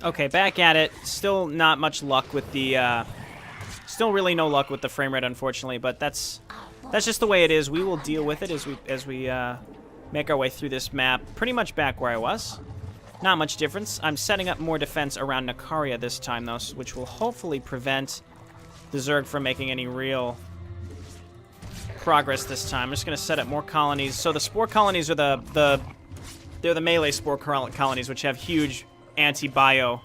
Okay, back at it. Still not much luck with the, still really no luck with the frame rate, unfortunately, but that's just the way it is. We will deal with it as we make our way through this map. Pretty much back where I was. Not much difference. I'm setting up more defense around Nakaria this time, though, which will hopefully prevent the Zerg from making any real progress this time. I'm just going to set up more colonies. So the spore colonies are they're the melee spore colonies, which have huge anti-bio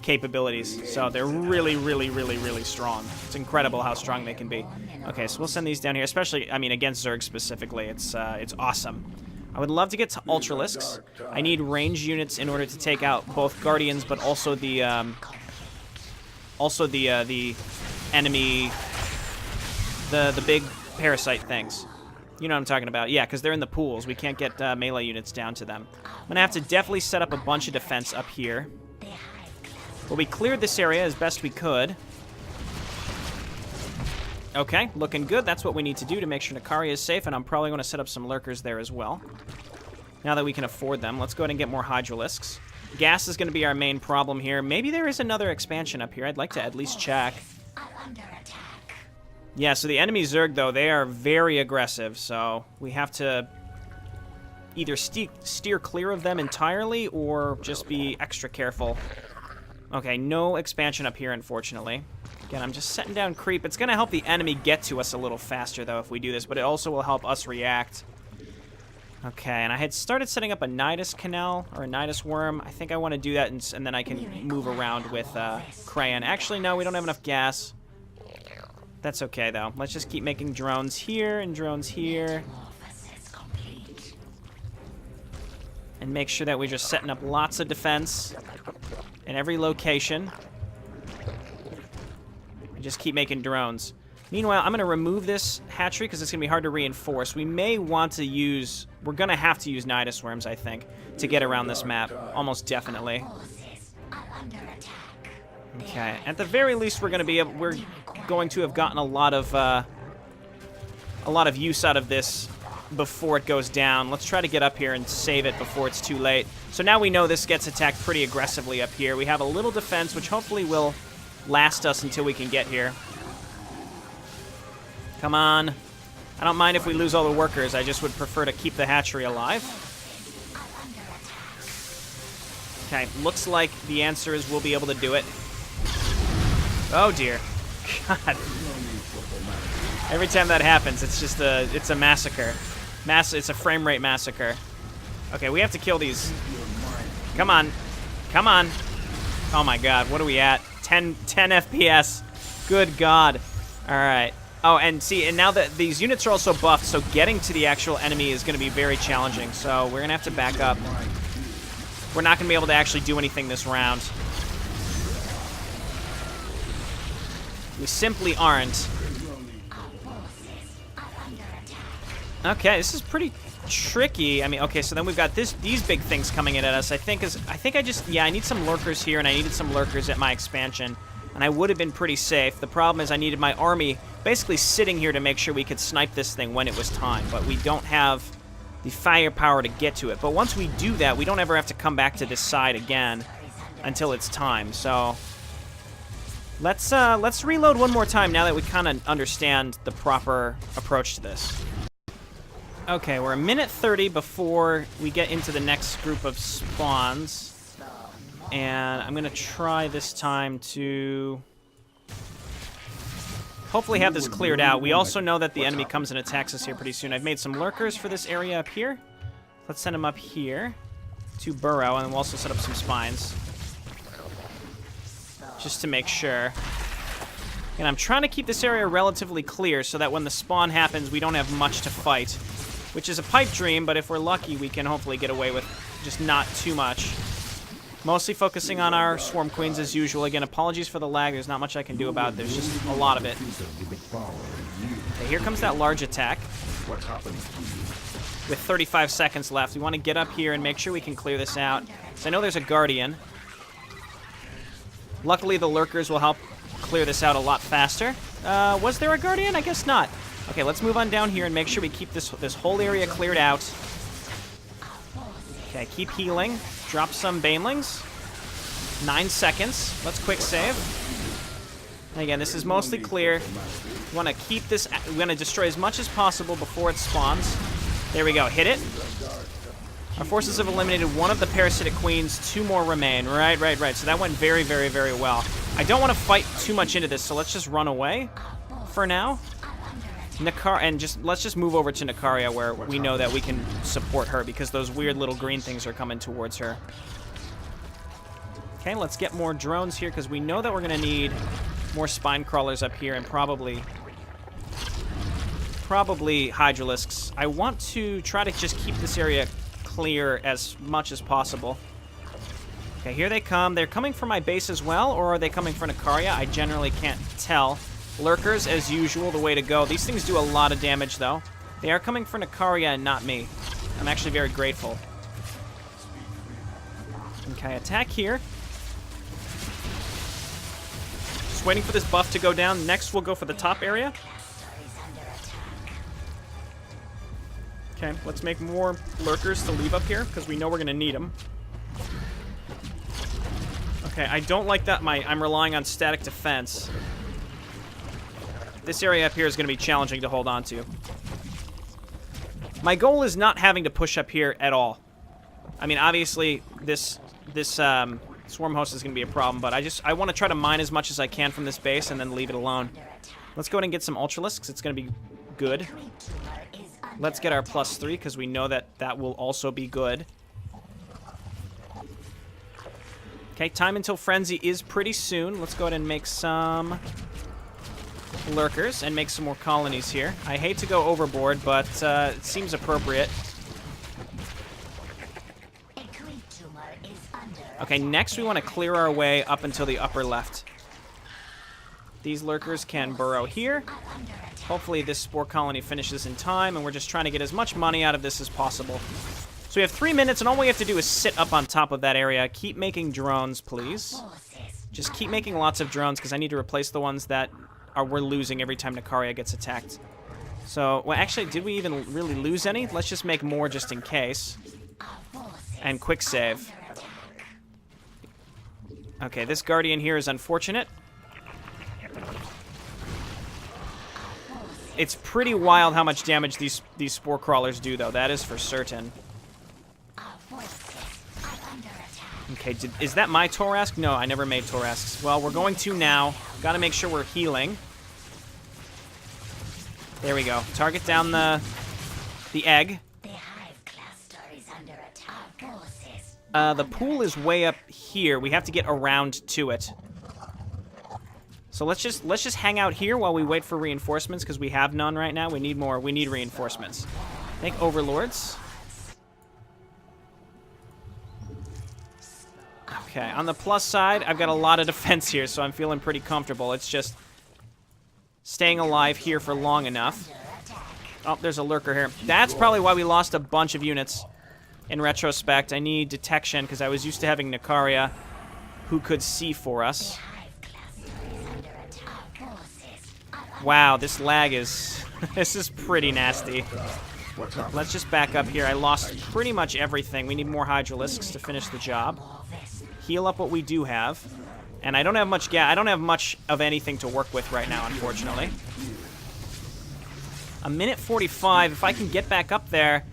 capabilities. So they're really, really, really, really strong. It's incredible how strong they can be. Okay, so we'll send these down here, especially, I mean, against Zerg specifically. It's awesome. I would love to get to Ultralisks. I need range units in order to take out both Guardians, but also the enemy, the big parasite things. You know what I'm talking about. Yeah, because they're in the pools. We can't get melee units down to them. I'm going to have to definitely set up a bunch of defense up here. Well, we cleared this area as best we could. Okay, looking good. That's what we need to do to make sure Nakaria is safe, and I'm probably going to set up some lurkers there as well. Now that we can afford them, let's go ahead and get more Hydralisks. Gas is going to be our main problem here. Maybe there is another expansion up here. I'd like to at least check. Yeah, so the enemy Zerg, though, they are very aggressive, so we have to either steer clear of them entirely or just be extra careful. Okay, no expansion up here, unfortunately. Again, I'm just setting down creep. It's going to help the enemy get to us a little faster, though, if we do this, but it also will help us react. Okay, and I had started setting up a Nidus Canal, or a Nidus Worm. I think I want to do that, and then I can move around with Crayon. Actually, no, we don't have enough gas. That's okay, though. Let's just keep making drones here and drones here. And make sure that we're just setting up lots of defense in every location. And just keep making drones. Meanwhile, I'm going to remove this hatchery because it's going to be hard to reinforce. We may want to use... We're going to have to use Nidus Worms, I think, to get around this map. Almost definitely. Okay. At the very least, we're going to be able... We're going to have gotten a lot of use out of this before it goes down. Let's try to get up here and save it before it's too late. So now we know this gets attacked pretty aggressively up here. We have a little defense, which hopefully will last us until we can get here. Come on. I don't mind if we lose all the workers. I just would prefer to keep the hatchery alive. Okay, looks like the answer is we'll be able to do it. Oh, dear. God. Every time that happens, it's just it's a massacre. It's a frame rate massacre. Okay, we have to kill these. Come on. Come on. Oh, my God. What are we at? 10 FPS. Good God. All right. Oh, and see, and now that these units are also buffed, so getting to the actual enemy is going to be very challenging. So we're going to have to back up. We're not going to be able to actually do anything this round. We simply aren't. Okay, this is pretty tricky. I mean, okay, so then we've got these big things coming in at us. I need some lurkers here, and I needed some lurkers at my expansion, and I would have been pretty safe. The problem is I needed my army basically sitting here to make sure we could snipe this thing when it was time, but we don't have the firepower to get to it. But once we do that, we don't ever have to come back to this side again until it's time. So let's reload one more time now that we kind of understand the proper approach to this. Okay, we're a minute 30 before we get into the next group of spawns. And I'm going to try this time to hopefully have this cleared out. We also know that the enemy comes and attacks us here pretty soon. I've made some lurkers for this area up here. Let's send them up here to burrow, and we'll also set up some spines. Just to make sure. And I'm trying to keep this area relatively clear so that when the spawn happens, we don't have much to fight. Which is a pipe dream, but if we're lucky, we can hopefully get away with just not too much. Mostly focusing on our Swarm Queens as usual. Again, apologies for the lag. There's not much I can do about it. There's just a lot of it. Okay, here comes that large attack. With 35 seconds left. We want to get up here and make sure we can clear this out. So I know there's a Guardian. Luckily, the lurkers will help clear this out a lot faster. Was there a Guardian? I guess not. Okay, let's move on down here and make sure we keep this whole area cleared out. Okay, keep healing. Drop some Banelings. 9 seconds. Let's quick save. And again, this is mostly clear. We want to keep this... We're going to destroy as much as possible before it spawns. There we go. Hit it. Our forces have eliminated one of the parasitic queens. 2 more remain. Right. So that went very, very, very well. I don't want to fight too much into this, so let's just run away for now. Let's just move over to Nikaria, where we know that we can support her, because those weird little green things are coming towards her. Okay, let's get more drones here, because we know that we're going to need more spine crawlers up here, and probably hydralisks. I want to try to just keep this area clear as much as possible. Okay, here they come. They're coming for my base as well, or are they coming for Nikaria? I generally can't tell. Lurkers, as usual, the way to go. These things do a lot of damage, though. They are coming for Nikaria and not me. I'm actually very grateful. Okay, attack here. Just waiting for this buff to go down. Next, we'll go for the top area. Okay, let's make more lurkers to leave up here, because we know we're going to need them. Okay, I don't like that I'm relying on static defense. This area up here is going to be challenging to hold on to. My goal is not having to push up here at all. I mean, obviously, this swarm host is going to be a problem, but I want to try to mine as much as I can from this base and then leave it alone. Let's go ahead and get some Ultralisks. It's going to be good. Let's get our +3, because we know that that will also be good. Okay, time until Frenzy is pretty soon. Let's go ahead and make some lurkers and make some more colonies here. I hate to go overboard, but it seems appropriate. Okay, next we want to clear our way up until the upper left. These lurkers can burrow here. Hopefully this spore colony finishes in time, and we're just trying to get as much money out of this as possible. So we have 3 minutes, and all we have to do is sit up on top of that area. Keep making drones, please. Just keep making lots of drones, because I need to replace the ones that we're losing every time Nikaria gets attacked. So, well, actually, did we even really lose any? Let's just make more just in case. And quick save. Okay, this Guardian here is unfortunate. It's pretty wild how much damage these spore crawlers do, though. That is for certain. Okay, is that my Torask? No, I never made Torasks. Well, we're going to now. Got to make sure we're healing. There we go. Target down the egg. The pool is way up here. We have to get around to it. So let's just hang out here while we wait for reinforcements, because we have none right now. We need more. We need reinforcements. Make overlords. Okay, on the plus side, I've got a lot of defense here, so I'm feeling pretty comfortable. It's just staying alive here for long enough. Oh, there's a lurker here. That's probably why we lost a bunch of units. In retrospect, I need detection, because I was used to having Nikaria, who could see for us. Wow, this lag is... this is pretty nasty. Let's just back up here. I lost pretty much everything. We need more Hydralisks to finish the job. Heal up what we do have. And I don't have much I don't have much of anything to work with right now, unfortunately. 1:45. If I can get back up there,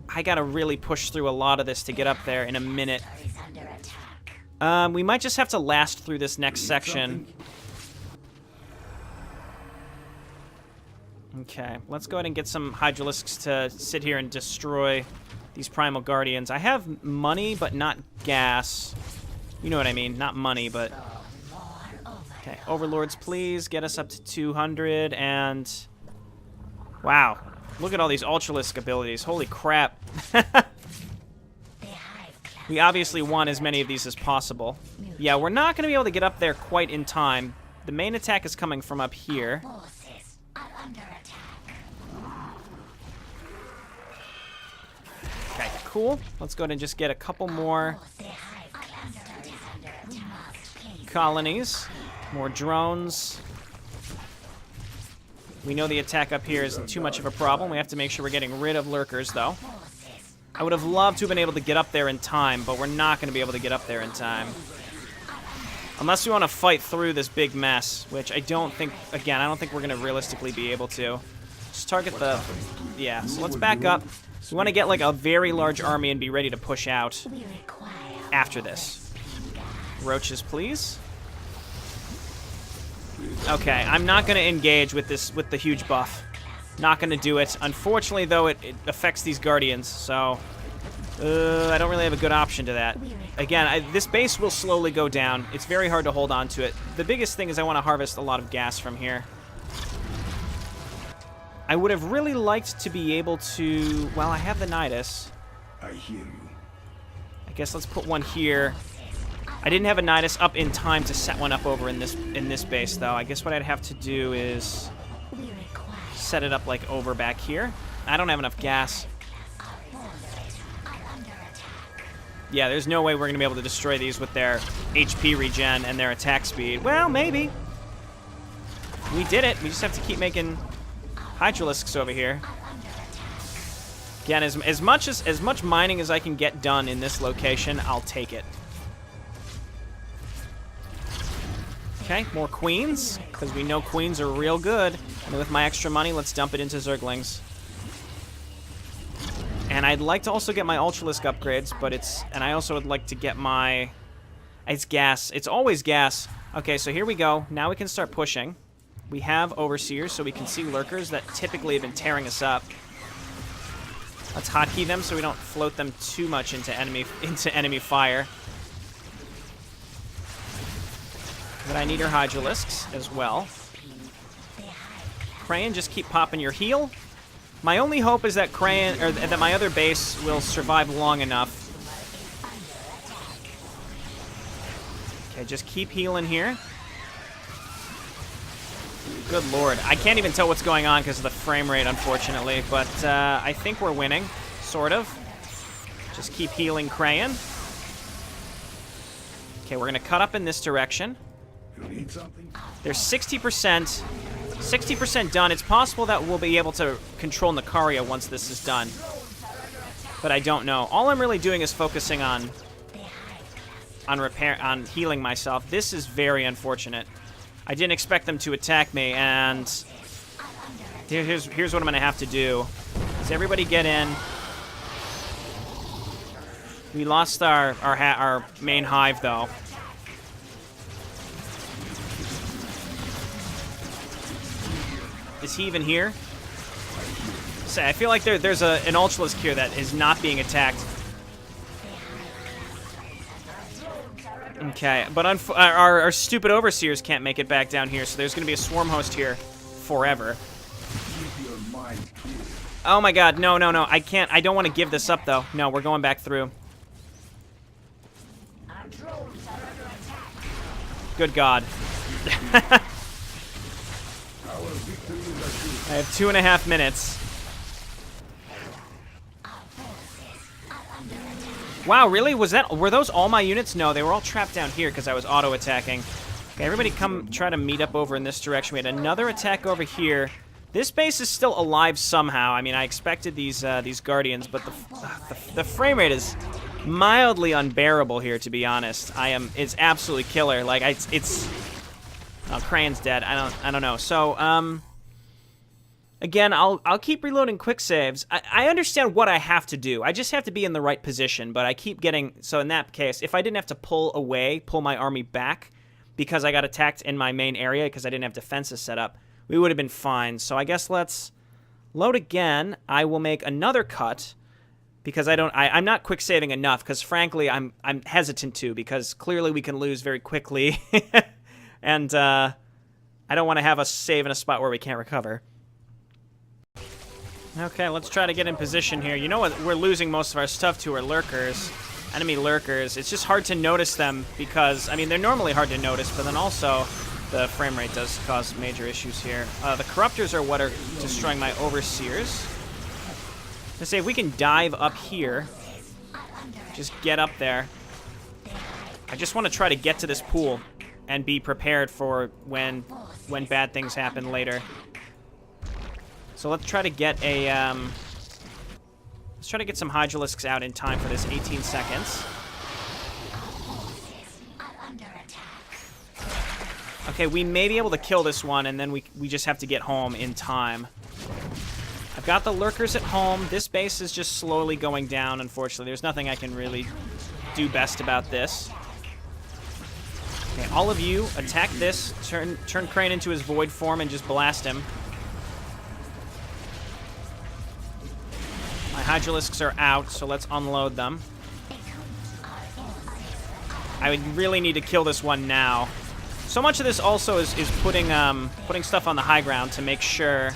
I gotta really push through a lot of this to get up there in a minute. We might just have to last through this next section. Okay, let's go ahead and get some Hydralisks to sit here and destroy these Primal Guardians. I have money, but not gas. You know what I mean. Not money, but... Okay, Overlords, please. Get us up to 200, and... Wow. Look at all these Ultralisk abilities. Holy crap. We obviously want as many of these as possible. Yeah, we're not going to be able to get up there quite in time. The main attack is coming from up here. Okay, cool. Let's go ahead and just get a couple more colonies. More drones. We know the attack up here isn't too much of a problem. We have to make sure we're getting rid of lurkers, though. I would have loved to have been able to get up there in time, but we're not going to be able to get up there in time. Unless we want to fight through this big mess, which I don't think, again, I don't think we're going to realistically be able to. Just target the, yeah, so let's back up. We want to get like a very large army and be ready to push out after this. Roaches, please. Okay, I'm not going to engage with this, with the huge buff. Not going to do it. Unfortunately, though, it affects these guardians, so I don't really have a good option to that. Again, this base will slowly go down. It's very hard to hold on to it. The biggest thing is I want to harvest a lot of gas from here. I would have really liked to be able to... Well, I have the Nidus. I hear you. I guess let's put one here. I didn't have a Nidus up in time to set one up over in this base, though. I guess what I'd have to do is set it up like over back here. I don't have enough gas. Yeah, there's no way we're going to be able to destroy these with their HP regen and their attack speed. Well, maybe. We did it. We just have to keep making Hydralisks over here. Again, as much mining as I can get done in this location, I'll take it. Okay, more queens, because we know queens are real good. And with my extra money, let's dump it into Zerglings. And I'd like to also get my Ultralisk upgrades, but and I also would like to get my... It's gas. It's always gas. Okay, so here we go. Now we can start pushing. We have Overseers, so we can see Lurkers that typically have been tearing us up. Let's hotkey them so we don't float them too much into enemy fire. But I need your Hydralisks as well. Crayon, just keep popping your heal. My only hope is that Crayon, or that my other base will survive long enough. Okay, just keep healing here. Good lord. I can't even tell what's going on because of the frame rate, unfortunately. But I think we're winning, sort of. Just keep healing Crayon. Okay, we're going to cut up in this direction. There's 60% done. It's possible that we'll be able to control Nicaria once this is done. But I don't know. All I'm really doing is focusing on healing myself. This is very unfortunate. I didn't expect them to attack me, and here's what I'm going to have to do. Is everybody get in. We lost our main hive, though. Is he even here? Say, I feel like there's an Ultralisk here that is not being attacked. Okay, but our stupid Overseers can't make it back down here, so there's going to be a Swarm Host here forever. Oh my god, no, no, no, I can't. I don't want to give this up, though. No, we're going back through. Good god. I have 2.5 minutes. Wow, really? Were those all my units? No, they were all trapped down here because I was auto-attacking. Okay, everybody come try to meet up over in this direction. We had another attack over here. This base is still alive somehow. I mean, I expected these Guardians, but the frame rate is mildly unbearable here, to be honest. It's absolutely killer. Like, it's oh, Crayon's dead. I don't know. So, again, I'll keep reloading quick saves. I understand what I have to do. I just have to be in the right position, but I keep getting... So in that case, if I didn't have to pull my army back because I got attacked in my main area because I didn't have defenses set up, we would have been fine. So I guess let's load again. I will make another cut because I'm not quick saving enough because frankly I'm hesitant to because clearly we can lose very quickly and I don't want to have us save in a spot where we can't recover. Okay, let's try to get in position here. You know what we're losing most of our stuff to are Lurkers. Enemy Lurkers. It's just hard to notice them because, I mean, they're normally hard to notice, but then also the frame rate does cause major issues here. The Corruptors are what are destroying my Overseers. Let's say if we can dive up here, just get up there. I just want to try to get to this pool and be prepared for when bad things happen later. So let's try to get some Hydralisks out in time for this 18 seconds. Okay, we may be able to kill this one, and then we just have to get home in time. I've got the lurkers at home. This base is just slowly going down, unfortunately. There's nothing I can really do best about this. Okay, all of you, attack this. Turn Crane into his void form and just blast him. My Hydralisks are out, so let's unload them. I would really need to kill this one now. So much of this also is putting stuff on the high ground to make sure.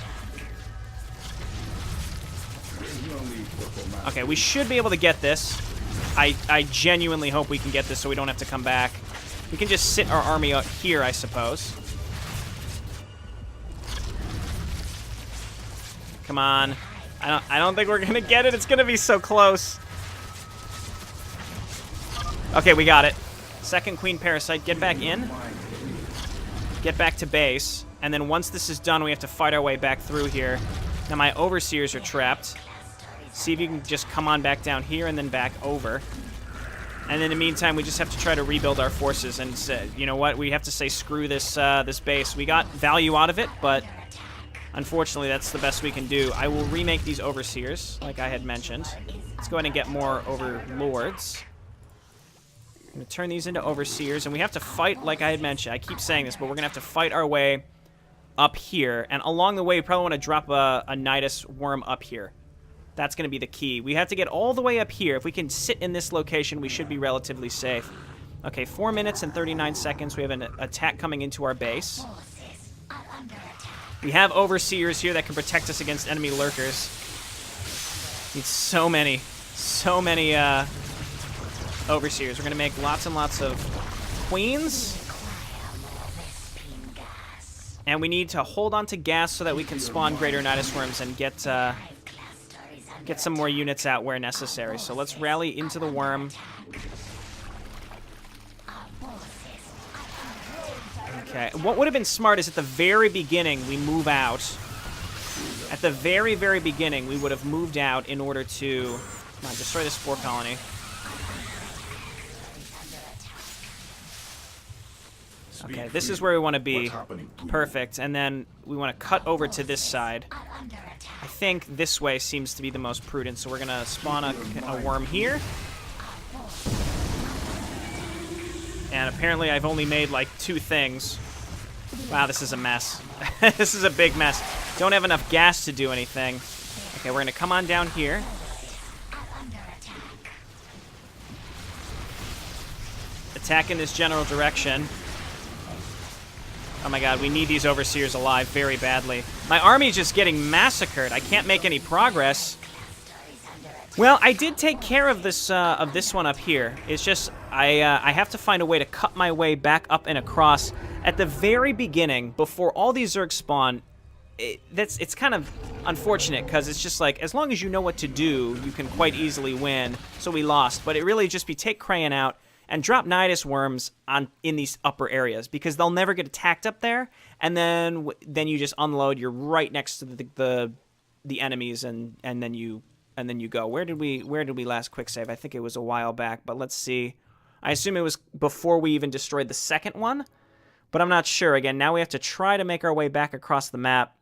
Okay, we should be able to get this. I genuinely hope we can get this so we don't have to come back. We can just sit our army out here, I suppose. Come on. I don't think we're gonna get it. It's gonna be so close. Okay, we got it. Second Queen Parasite, get back in. Get back to base. And then once this is done, we have to fight our way back through here. Now my Overseers are trapped. See if you can just come on back down here and then back over. And in the meantime, we just have to try to rebuild our forces and say, you know what? We have to say screw this this base. We got value out of it, but unfortunately, that's the best we can do. I will remake these Overseers, like I had mentioned. Let's go ahead and get more Overlords. I'm going to turn these into Overseers, and we have to fight, like I had mentioned. I keep saying this, but we're going to have to fight our way up here. And along the way, we probably want to drop a Nidus worm up here. That's going to be the key. We have to get all the way up here. If we can sit in this location, we should be relatively safe. Okay, 4 minutes and 39 seconds. We have an attack coming into our base. We have Overseers here that can protect us against enemy lurkers. Need so many Overseers. We're going to make lots and lots of Queens. And we need to hold on to gas so that we can spawn greater Nidus worms and get some more units out where necessary. So let's rally into the worm. Okay, what would have been smart is at the very beginning we move out. At the very, very beginning, we would have moved out in order to... Come on, destroy this spore colony. Okay, this is where we want to be. Perfect. And then we want to cut over to this side. I think this way seems to be the most prudent, so we're going to spawn a worm here. And apparently I've only made like 2 things. Wow, this is a mess. This is a big mess. Don't have enough gas to do anything. Okay, we're going to come on down here. Attack in this general direction. Oh my god, we need these Overseers alive very badly. My army is just getting massacred. I can't make any progress. Well, I did take care of this one up here. It's just I have to find a way to cut my way back up and across. At the very beginning, before all these Zergs spawn, it's kind of unfortunate because it's just like, as long as you know what to do, you can quite easily win. So we lost, but it really just be take Crayon out and drop Nidus worms in these upper areas because they'll never get attacked up there. And then you just unload. You're right next to the enemies, and then you go. Where did we last quick save? I think it was a while back, but let's see. I assume it was before we even destroyed the second one, but I'm not sure. Again, now we have to try to make our way back across the map.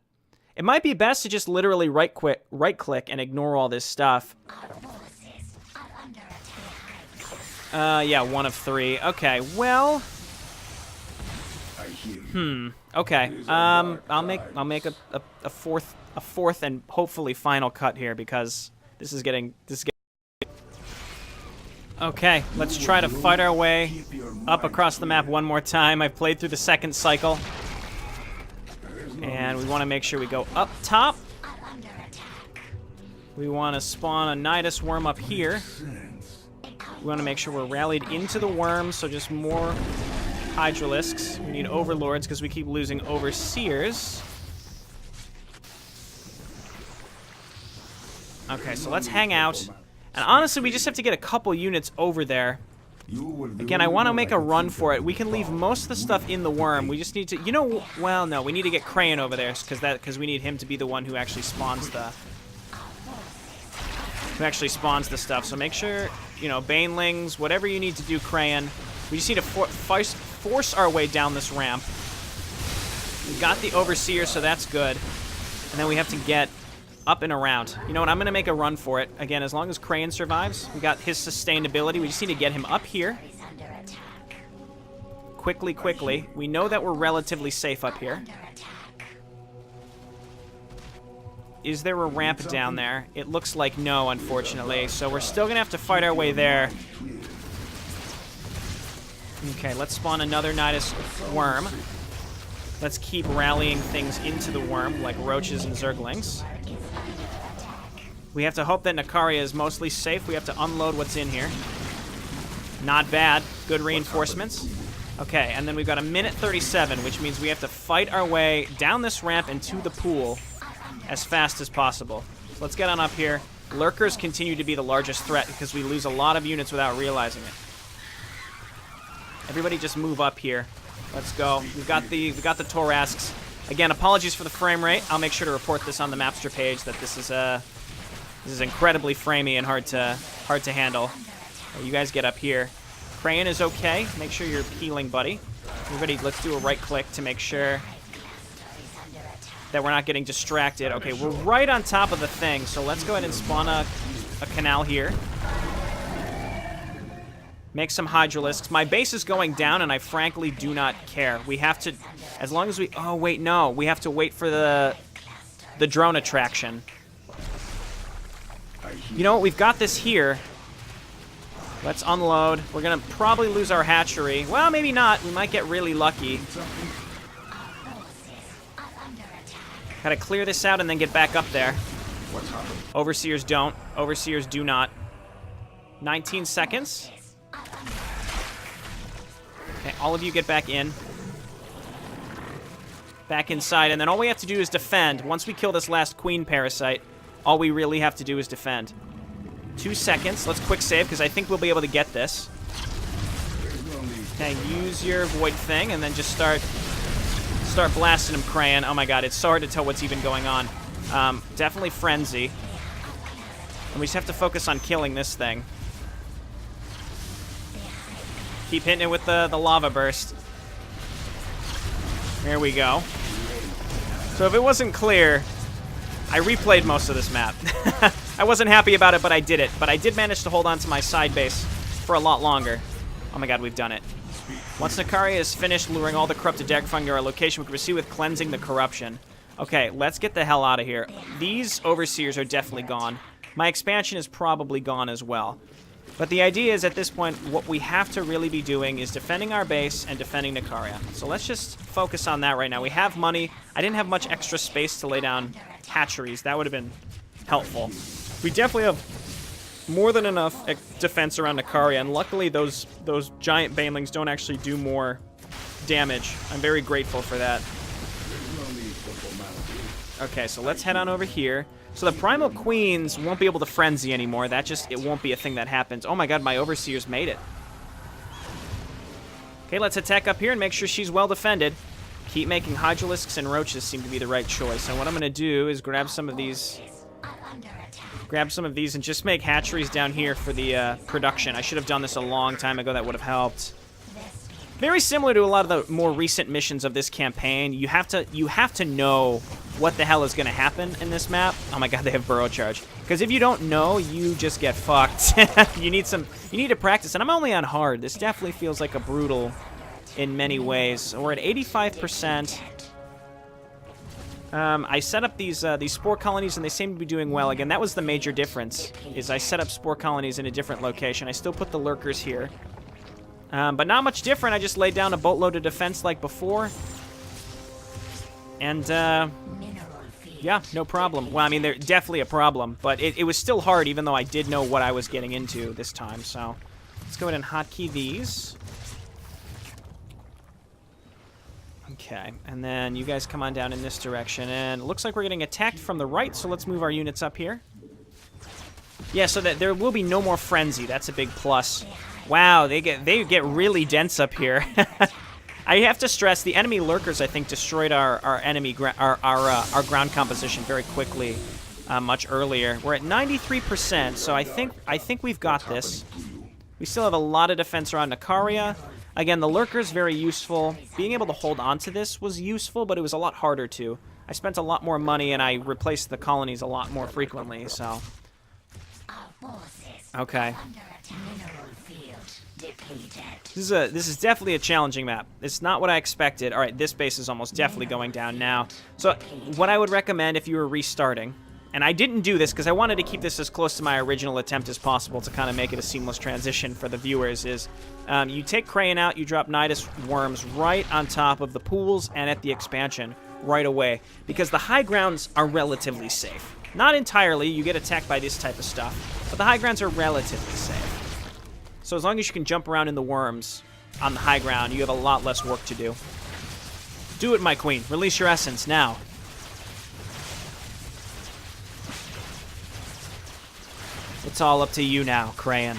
It might be best to just literally right-click and ignore all this stuff. Yeah, 1 of 3. Okay, well. Okay. I'll make a fourth and hopefully final cut here because this is getting. Okay, let's try to fight our way up across the map one more time. I've played through the second cycle, and we want to make sure we go up top. We want to spawn a Nidus worm up here. We want to make sure we're rallied into the worm, so just more Hydralisks. We need Overlords because we keep losing Overseers. Okay, so let's hang out. And honestly, we just have to get a couple units over there. Again, I want to make a run for it. We can leave most of the stuff in the worm. We just need to, well, no, we need to get Crayon over there because we need him to be the one who actually spawns the stuff. So make sure, Banelings, whatever you need to do, Crayon. We just need to force our way down this ramp. We got the Overseer, so that's good. And then we have to get up and around. You know what? I'm going to make a run for it. Again, as long as Crayon survives, we got his sustainability. We just need to get him up here. Quickly, quickly. We know that we're relatively safe up here. Is there a ramp down there? It looks like no, unfortunately. So we're still going to have to fight our way there. Okay, let's spawn another Nidus worm. Let's keep rallying things into the worm, like roaches and zerglings. We have to hope that Nakaria is mostly safe. We have to unload what's in here. Not bad. Good reinforcements. Okay, and then we've got a minute 37, which means we have to fight our way down this ramp and to the pool as fast as possible. So let's get on up here. Lurkers continue to be the largest threat because we lose a lot of units without realizing it. Everybody just move up here. Let's go. We've got the Torasks. Again, apologies for the frame rate. I'll make sure to report this on the Mapster page that this is incredibly framey and hard to handle. You guys get up here. Crayon is okay. Make sure you're healing, buddy. Everybody, let's do a right click to make sure that we're not getting distracted. Okay, we're right on top of the thing, so let's go ahead and spawn a canal here. Make some Hydralisks. My base is going down, and I frankly do not care. We have to, as long as we, oh wait, no. We have to wait for the drone attraction. You know what, we've got this here. Let's unload. We're gonna probably lose our hatchery. Well, maybe not. We might get really lucky. Gotta clear this out and then get back up there. Overseers don't. Overseers do not. 19 seconds. Okay, all of you get back in. Back inside, and then all we have to do is defend. Once we kill this last queen parasite, all we really have to do is defend. 2 seconds. Let's quick save, because I think we'll be able to get this. Okay, use your void thing, and then just start blasting him, Crayon. Oh my god, it's so hard to tell what's even going on. Definitely Frenzy. And we just have to focus on killing this thing. Keep hitting it with the lava burst. There we go. So if it wasn't clear, I replayed most of this map. I wasn't happy about it, but I did it. But I did manage to hold on to my side base for a lot longer. Oh my god, we've done it. Once Nakaria is finished luring all the corrupted deck fungi to our location, we can proceed with cleansing the corruption. Okay, let's get the hell out of here. These Overseers are definitely gone. My expansion is probably gone as well. But the idea is, at this point, what we have to really be doing is defending our base and defending Nakaria. So let's just focus on that right now. We have money. I didn't have much extra space to lay down hatcheries. That would have been helpful. We definitely have more than enough defense around Nakaria, and luckily those giant banelings don't actually do more damage. I'm very grateful for that. Okay, so let's head on over here. So the Primal Queens won't be able to frenzy anymore. It won't be a thing that happens. Oh my god, my Overseers made it. Okay, let's attack up here and make sure she's well defended. Keep making Hydralisks and Roaches seem to be the right choice. And what I'm going to do is grab some of these and just make hatcheries down here for the production. I should have done this a long time ago. That would have helped. Very similar to a lot of the more recent missions of this campaign. You have to know what the hell is going to happen in this map. Oh my god, they have burrow charge. Because if you don't know, you just get fucked. You need to practice. And I'm only on hard. This definitely feels like a brutal in many ways. So we're at 85%. I set up these spore colonies, and they seem to be doing well. Again, that was the major difference, is I set up spore colonies in a different location. I still put the lurkers here. But not much different. I just laid down a boatload of defense like before. And, yeah, no problem. Well, I mean, they're definitely a problem, but it was still hard, even though I did know what I was getting into this time. So let's go ahead and hotkey these. Okay, and then you guys come on down in this direction, and it looks like we're getting attacked from the right, so let's move our units up here. Yeah, so that there will be no more frenzy. That's a big plus. Wow, they get really dense up here. I have to stress, the enemy lurkers, I think, destroyed our ground composition very quickly, much earlier. We're at 93%, so I think we've got this. We still have a lot of defense around Nakaria. Again, the lurker's very useful. Being able to hold onto this was useful, but it was a lot harder to. I spent a lot more money, and I replaced the colonies a lot more frequently, so... Okay. This is definitely a challenging map. It's not what I expected. All right, this base is almost definitely going down now. So what I would recommend if you were restarting, and I didn't do this because I wanted to keep this as close to my original attempt as possible to kind of make it a seamless transition for the viewers, is you take Crayon out, you drop Nidus worms right on top of the pools and at the expansion right away, because the high grounds are relatively safe. Not entirely, you get attacked by this type of stuff, but the high grounds are relatively safe. So as long as you can jump around in the worms on the high ground, you have a lot less work to do. Do it, my queen. Release your essence now. It's all up to you now, Crayon.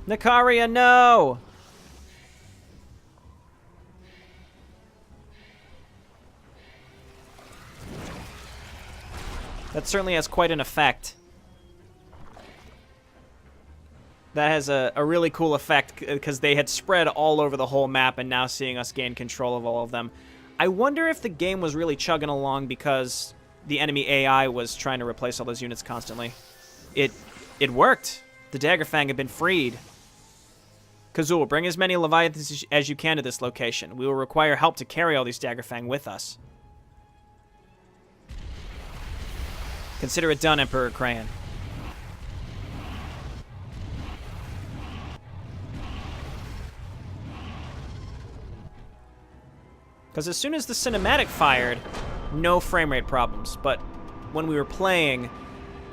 Nikaria, no! That certainly has quite an effect. That has a really cool effect because they had spread all over the whole map, and now seeing us gain control of all of them. I wonder if the game was really chugging along because the enemy AI was trying to replace all those units constantly. It worked. The Daggerfang had been freed. Kazul, bring as many Leviathans as you can to this location. We will require help to carry all these Daggerfang with us. Consider it done, Emperor Crayon. Because as soon as the cinematic fired, no frame rate problems. But when we were playing,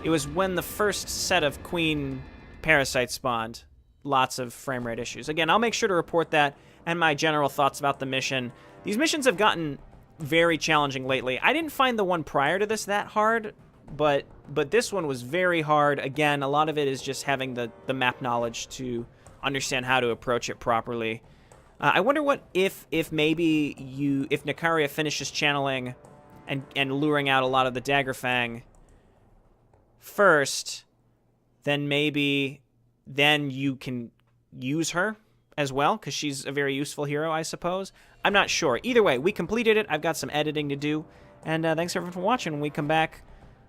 it was when the first set of Queen Parasites spawned. Lots of frame rate issues. Again, I'll make sure to report that and my general thoughts about the mission. These missions have gotten very challenging lately. I didn't find the one prior to this that hard, but this one was very hard. Again, a lot of it is just having the map knowledge to understand how to approach it properly. I wonder what if maybe if Nikaria finishes channeling and luring out a lot of the Daggerfang first, then maybe then you can use her as well, because she's a very useful hero, I suppose. I'm not sure. Either way, we completed it. I've got some editing to do, and thanks everyone for watching. When we come back,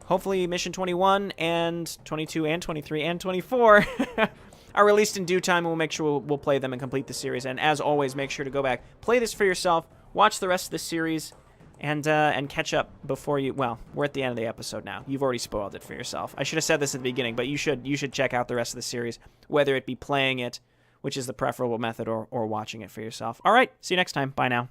hopefully Mission 21 and 22 and 23 and 24 are released in due time, and we'll make sure we'll play them and complete the series. And as always, make sure to go back, play this for yourself, watch the rest of the series, and catch up before you... Well, we're at the end of the episode now. You've already spoiled it for yourself. I should have said this at the beginning, but you should check out the rest of the series, whether it be playing it, which is the preferable method, or watching it for yourself. All right, see you next time. Bye now.